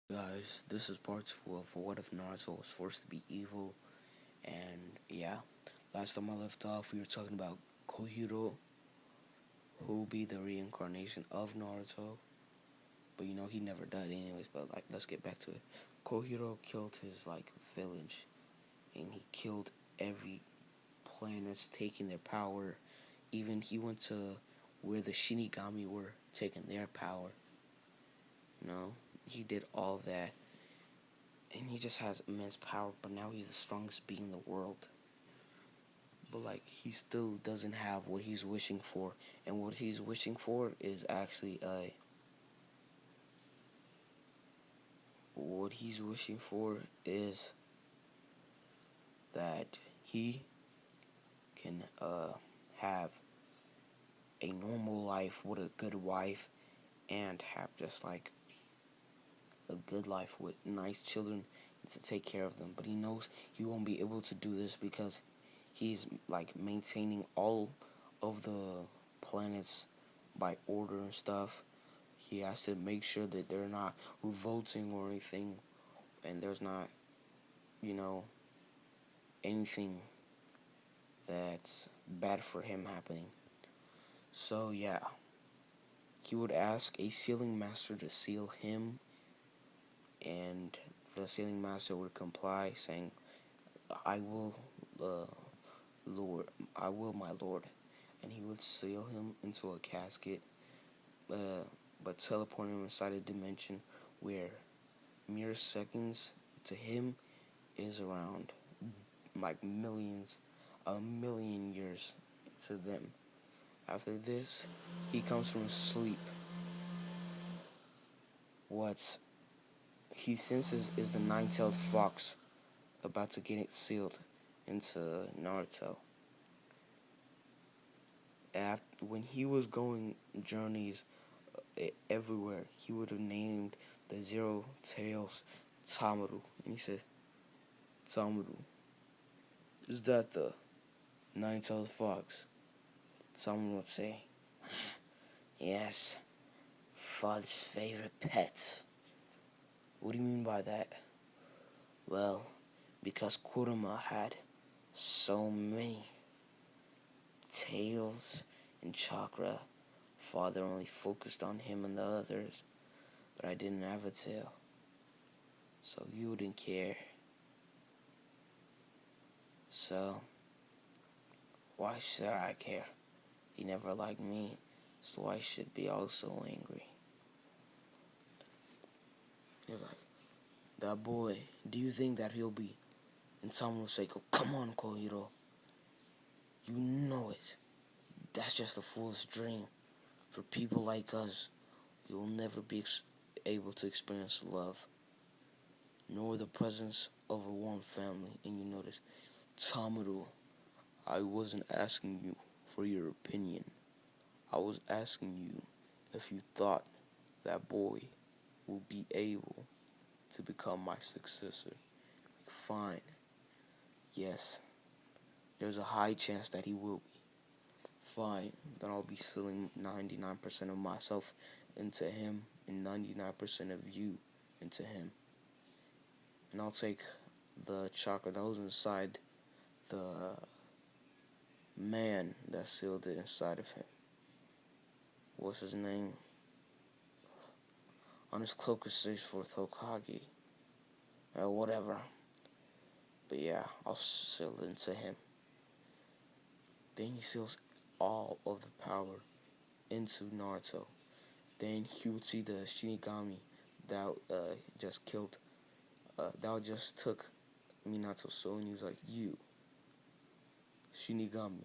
Guys, this is part 2 of What If Naruto was forced to be evil. And yeah, last time I left off, we were talking about Kohiro, who will be the reincarnation of Naruto. But he never died anyways. But let's get back to it. Kohiro killed his village, and he killed every planets, taking their power. Even he went to where the Shinigami were, taking their power. He did all that, and he just has immense power, but now he's the strongest being in the world. But he still doesn't have what he's wishing for, and what he's wishing for is actually what he's wishing for is that he can have a normal life with a good wife, and have just a good life with nice children to take care of them. But he knows he won't be able to do this because he's maintaining all of the planets by order and stuff. He has to make sure that they're not revolting or anything, and there's not, you know, anything that's bad for him happening. So yeah, he would ask a sealing master to seal him, and the sealing master would comply, saying, "I will, uh, Lord, I will, my Lord," and he would seal him into a casket, uh, but teleport him inside a dimension where mere seconds to him is around millions, a million years to them. After this, he comes from sleep. What he senses is the nine-tailed fox about to get it sealed into Naruto. When he was going journeys everywhere, he would have named the Zero Tails Tamaru. And he said, "Tamaru, is that the nine-tailed fox?" Someone would say, "Yes, father's favorite pet." "What do you mean by that?" "Well, because Kurama had so many tails and chakra, father only focused on him and the others, but I didn't have a tail, so you wouldn't care. So, why should I care? He never liked me, so I should be also angry." He's like, "That boy, do you think that he'll be?" And someone will say, "Oh, come on, Kohiro. You know it. That's just a fool's dream. For people like us, you'll never be able to experience love, nor the presence of a warm family." And you notice, "Tamaru, I wasn't asking you for your opinion. I was asking you if you thought that boy will be able to become my successor." Fine. Yes, there's a high chance that he will be. Fine, then I'll be sealing 99% of myself into him and 99% of you into him. And I'll take the chakra that was inside the man that sealed it inside of him. What's his name? On his cloak it says for Hokage. Whatever. But yeah, I'll seal it into him. Then he seals all of the power into Naruto. Then he would see the Shinigami that just killed, that just took Minato's soul, and he was like, "You, Shinigami."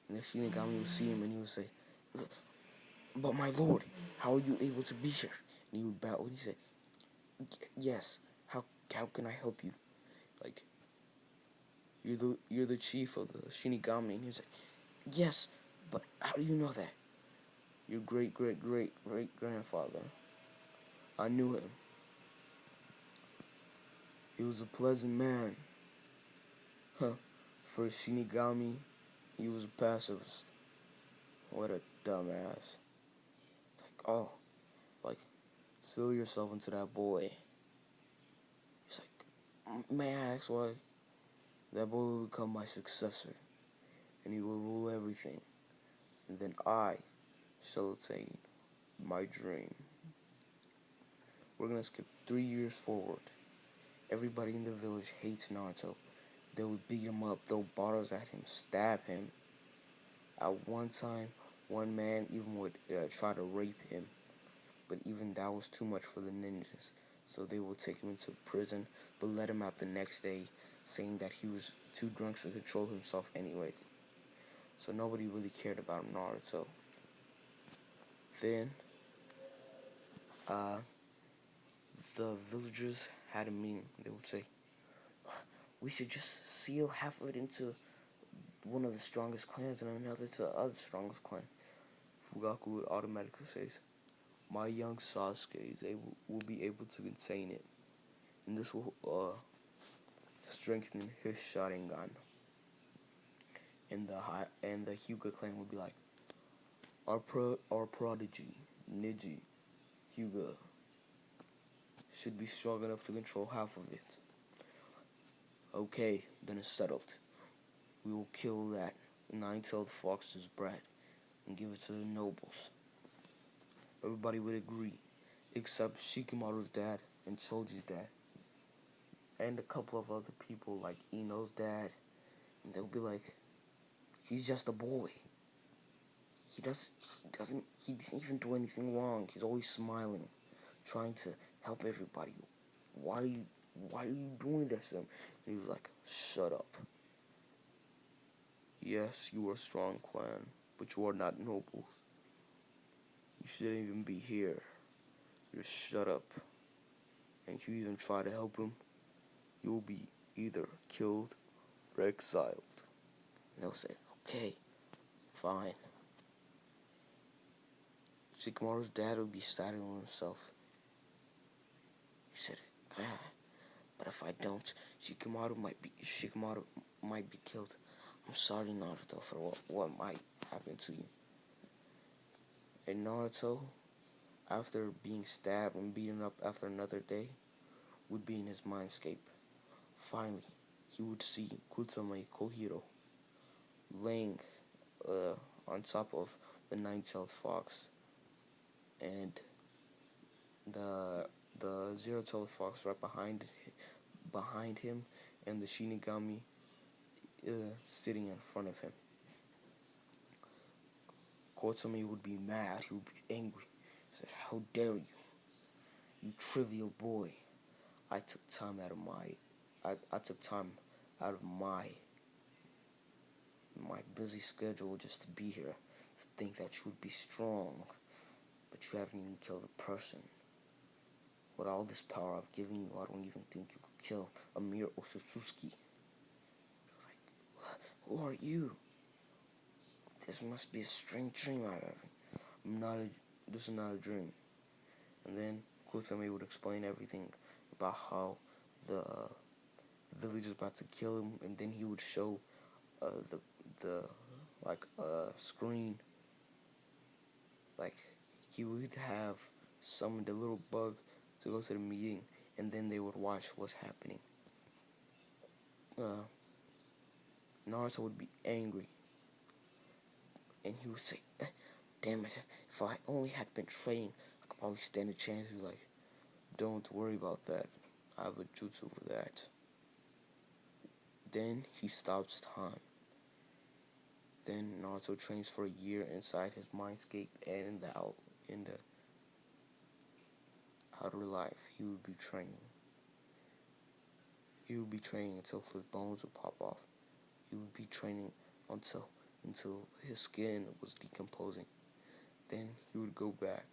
And the Shinigami would see him and he would say, "But my lord, how are you able to be here?" And he would bow and he said, "Yes, how can I help you? Like, you're the chief of the Shinigami." And he was like, "Yes, but how do you know that?" "Your great great great great grandfather. I knew him. He was a pleasant man." Huh. For a Shinigami, he was a pacifist. What a dumbass. Like, oh, like, seal yourself into that boy. May I ask why? That boy will become my successor, and he will rule everything. And then I shall attain my dream. We're gonna skip 3 years forward. Everybody in the village hates Naruto. They would beat him up, throw bottles at him, stab him. At one time, one man even would try to rape him, but even that was too much for the ninjas. So they would take him into prison, but let him out the next day, saying that he was too drunk to control himself anyways. So nobody really cared about Naruto. Then, uh, the villagers had a meeting. They would say, we should just seal half of it into one of the strongest clans and another to the other strongest clan. Fugaku would automatically say, my young Sasuke will be able to contain it. And this will strengthen his Sharingan. And the Hyuga clan would be like, our prodigy, Niji, Hyuga, should be strong enough to control half of it. Okay, then it's settled. We will kill that nine-tailed fox's brat and give it to the nobles. Everybody would agree, except Shikamaru's dad and Choji's dad. And a couple of other people like Ino's dad. And they'll be like, he's just a boy. He didn't even do anything wrong. He's always smiling, trying to help everybody. Why are you doing this to him? And he was like, shut up. Yes, you are a strong clan, but you are not nobles. You shouldn't even be here. Just shut up. And if you even try to help him, you will be either killed or exiled. And they'll say, okay, fine. Shikamaru's dad would be sad with himself. He said, but if I don't, Shikamaru might be killed. I'm sorry, Naruto, for what might happen to you. And Naruto, after being stabbed and beaten up after another day, would be in his mindscape. Finally, he would see Kusame Kohiro laying on top of the nine-tailed fox, and the zero-tailed fox right behind him, and the Shinigami sitting in front of him. Kotome would be mad. He would be angry. He said, how dare you? You trivial boy. I took time out of my busy schedule just to be here, to think that you would be strong, but you haven't even killed a person. With all this power I've given you, I don't even think you could kill a mere Otsutsuki. Like, who are you? This must be a strange dream I'm having. This is not a dream. And then Kusame would explain everything about how the village is about to kill him, and then he would show the screen, like he would have summoned a little bug to go to the meeting, and then they would watch what's happening. Naruto would be angry, and he would say, damn it, if I only had been trained, I could probably stand a chance. He'd be like, don't worry about that, I have a jutsu for that. Then he stops time. Then Naruto trains for a year inside his mindscape, and in the outer life, he would be training. He would be training until his bones would pop off. He would be training until his skin was decomposing. Then he would go back.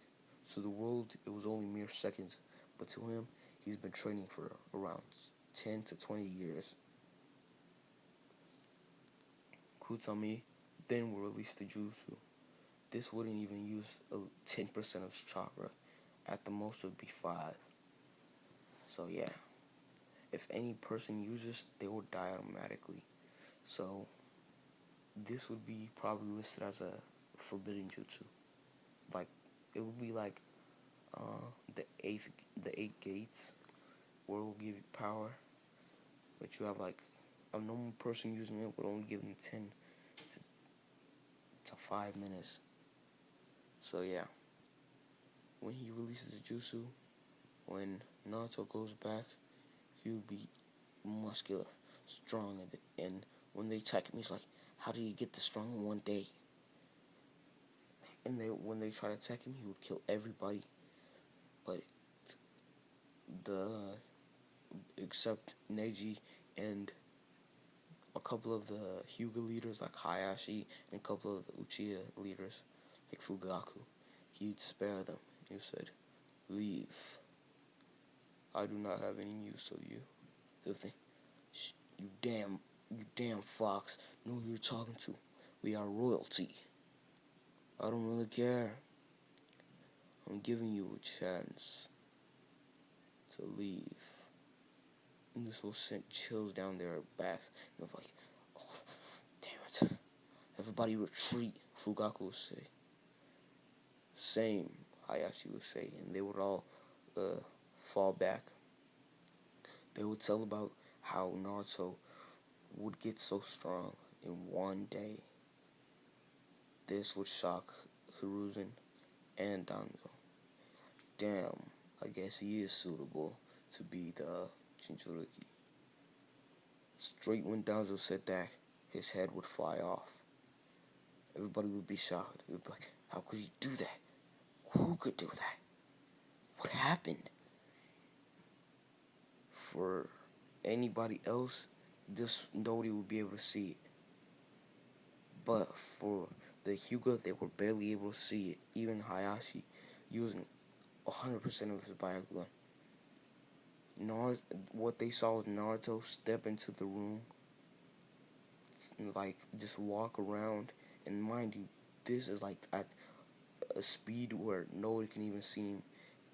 So the world, it was only mere seconds, but to him, he's been training for around 10 to 20 years. Kusame then will release the jutsu. This wouldn't even use 10% of his chakra. At the most, it would be 5. So yeah, if any person uses, they will die automatically. So this would be probably listed as a forbidden jutsu. Like, it would be like the eight gates, where it will give you power. but you have like a normal person using it would only give them 10 to 5 minutes. So yeah, when he releases the jutsu, when Naruto goes back, he would be muscular, strong, and when they attack him, he's like, "How did he get this strong in one day?" And when they try to attack him, he would kill everybody, but the except Neji and a couple of the Hyuga leaders like Hayashi and a couple of the Uchiha leaders like Fugaku, he'd spare them. He said, "Leave. I do not have any use of you." They'll think, you damn fox, know who you're talking to. We are royalty. I don't really care. I'm giving you a chance to leave." And this will send chills down their backs. And they're like, "Oh, damn it. Everybody retreat," Fugaku would say. "Same," Hayashi would say. And they would all fall back. They would tell about how Naruto would get so strong in one day. This would shock Hiruzen and Danzo. Damn, I guess he is suitable to be the Jinchuriki. Straight when Danzo said that, his head would fly off. Everybody would be shocked. It would be like, how could he do that? Who could do that? What happened? For anybody else, nobody would be able to see it. But for the Hyuga, they were barely able to see it. Even Hayashi using 100% of his Byakugan. What they saw was Naruto step into the room, like just walk around, and mind you, this is like at a speed where nobody can even see him,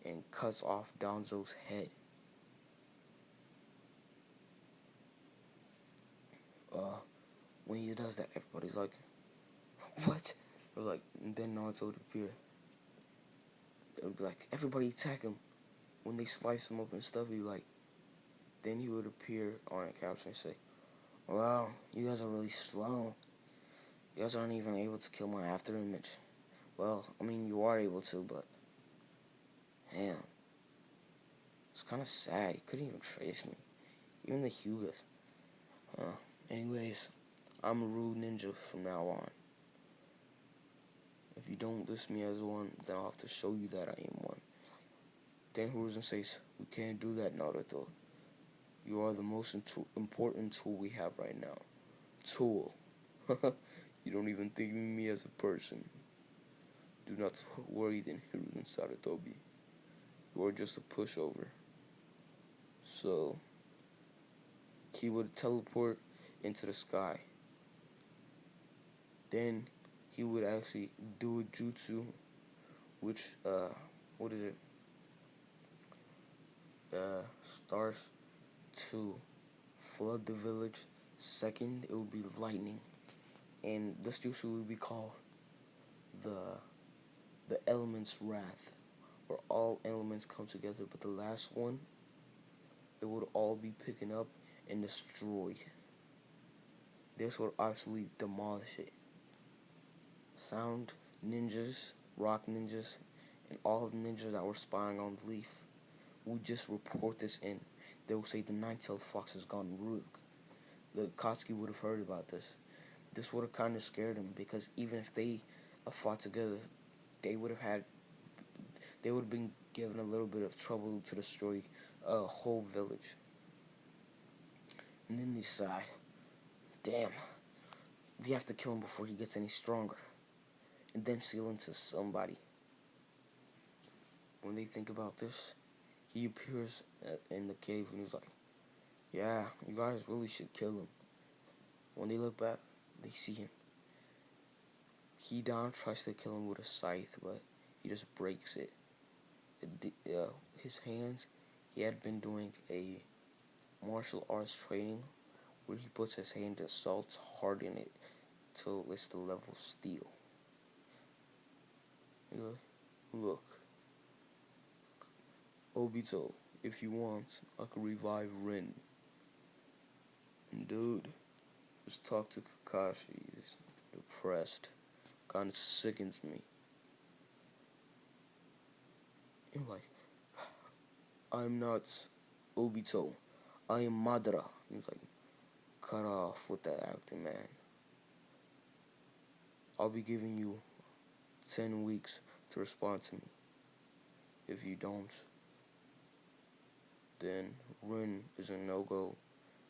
and cuts off Danzo's head. When he does that, everybody's like, "What?" Or like, and then Naruto would appear. They would be like, "Everybody attack him." When they slice him up and stuff, then he would appear on a couch and say, "Wow, you guys are really slow. You guys aren't even able to kill my after image." Well, I mean, you are able to, but damn, it's kind of sad. You couldn't even trace me. Even the Hyugas. Anyways, I'm a rude ninja from now on. If you don't list me as one, then I'll have to show you that I am one. Then Hiruzen says, "We can't do that, Naruto. You are the most important tool we have right now." Tool. You don't even think of me as a person. Do not worry then, Hiruzen Sarutobi. You are just a pushover. So, he would teleport into the sky. Then, he would actually do a jutsu, which, what is it? Starts to flood the village. Second, it would be lightning. And this jutsu would be called the element's wrath, where all elements come together, but the last one, it would all be picking up and destroyed. This would absolutely demolish it. Sound ninjas, rock ninjas, and all of the ninjas that were spying on the leaf would just report this in. They would say the nine-tailed fox has gone rogue. The Akatsuki would have heard about this. This would have kind of scared them, because even if they fought together, they would have been given a little bit of trouble to destroy a whole village. And then they decide, damn, we have to kill him before he gets any stronger, and then seal into somebody. When they think about this, he appears in the cave and he's like, "Yeah, you guys really should kill him." When they look back, they see him. Hidan tries to kill him with a scythe, but he just breaks it. His hands, he had been doing a martial arts training where he puts his hand in salt, harden it till it's the level of steel. Look, Obito, if you want, I could revive Rin. Dude, just talk to Kakashi. He's depressed. Kinda sickens me. I'm like, I'm not Obito. I am Madara. He's like, cut off with that acting, man. I'll be giving you 10 weeks to respond to me. If you don't, then Rin is a no-go,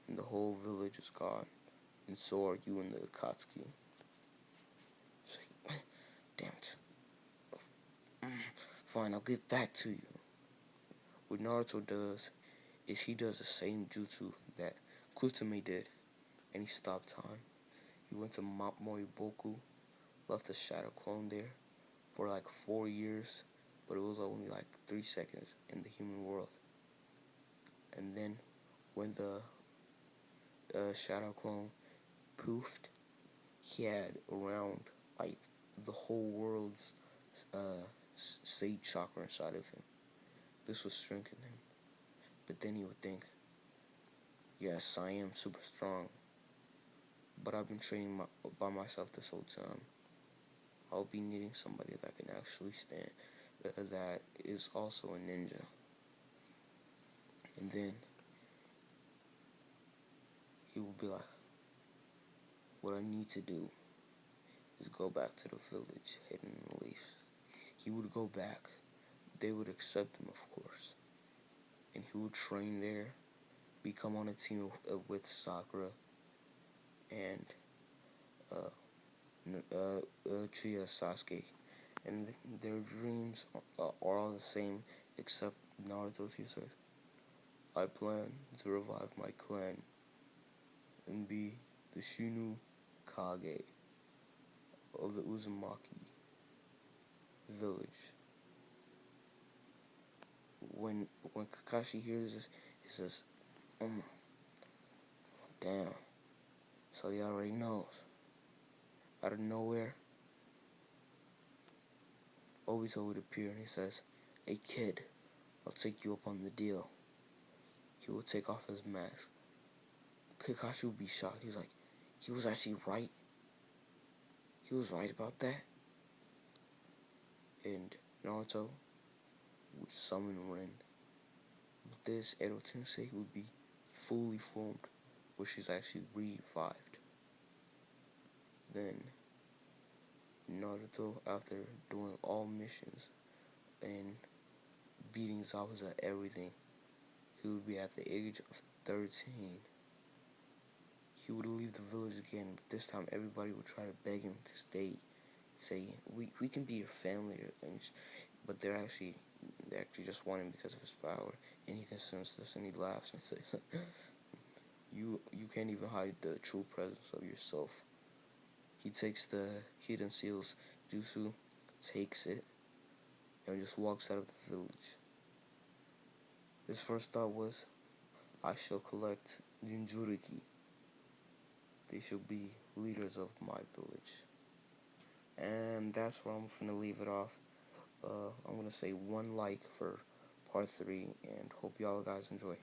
and the whole village is gone, and so are you and the Akatsuki. It's like, damn it. Fine, I'll get back to you. What Naruto does is he does the same jutsu that Kusume did, and he stopped time. He went to Mount Moiboku, left a shadow clone there for like 4 years, but it was only like 3 seconds in the human world. And then when the shadow clone poofed, he had around like the whole world's Sage chakra inside of him. This was shrinking him. But then he would think, yes, I am super strong, but I've been training by myself this whole time. I'll be needing somebody that can actually stand, that is also a ninja. And then he would be like, what I need to do is go back to the village hidden in the leaves. He would go back. They would accept him, of course. And he would train there, become on a team with Sakura and Chiya Sasuke. And their dreams are all the same, except Naruto's. He says, I plan to revive my clan and be the Shinu Kage of the Uzumaki village. When Kakashi hears this, he says, damn. So he already knows. Out of nowhere, Obito would appear and he says, hey kid, I'll take you up on the deal. He will take off his mask. Kakashi would be shocked. He was like, he was actually right. He was right about that. And Naruto would summon Rin. With this, Edo Tensei would be fully formed, where she's actually revived. Then Naruto, after doing all missions and beating Zabuza everything, he would be at the age of 13. He would leave the village again, but this time everybody would try to beg him to stay. Say, we can be your family or things, but they actually just want him because of his power, and he can sense this, and he laughs and says, you can't even hide the true presence of yourself. He takes the Hidden Seals jutsu, takes it, and just walks out of the village. His first thought was, I shall collect Jinchuriki. They shall be leaders of my village. And that's where I'm finna leave it off. I'm gonna say 1 like for part 3, and hope y'all guys enjoy.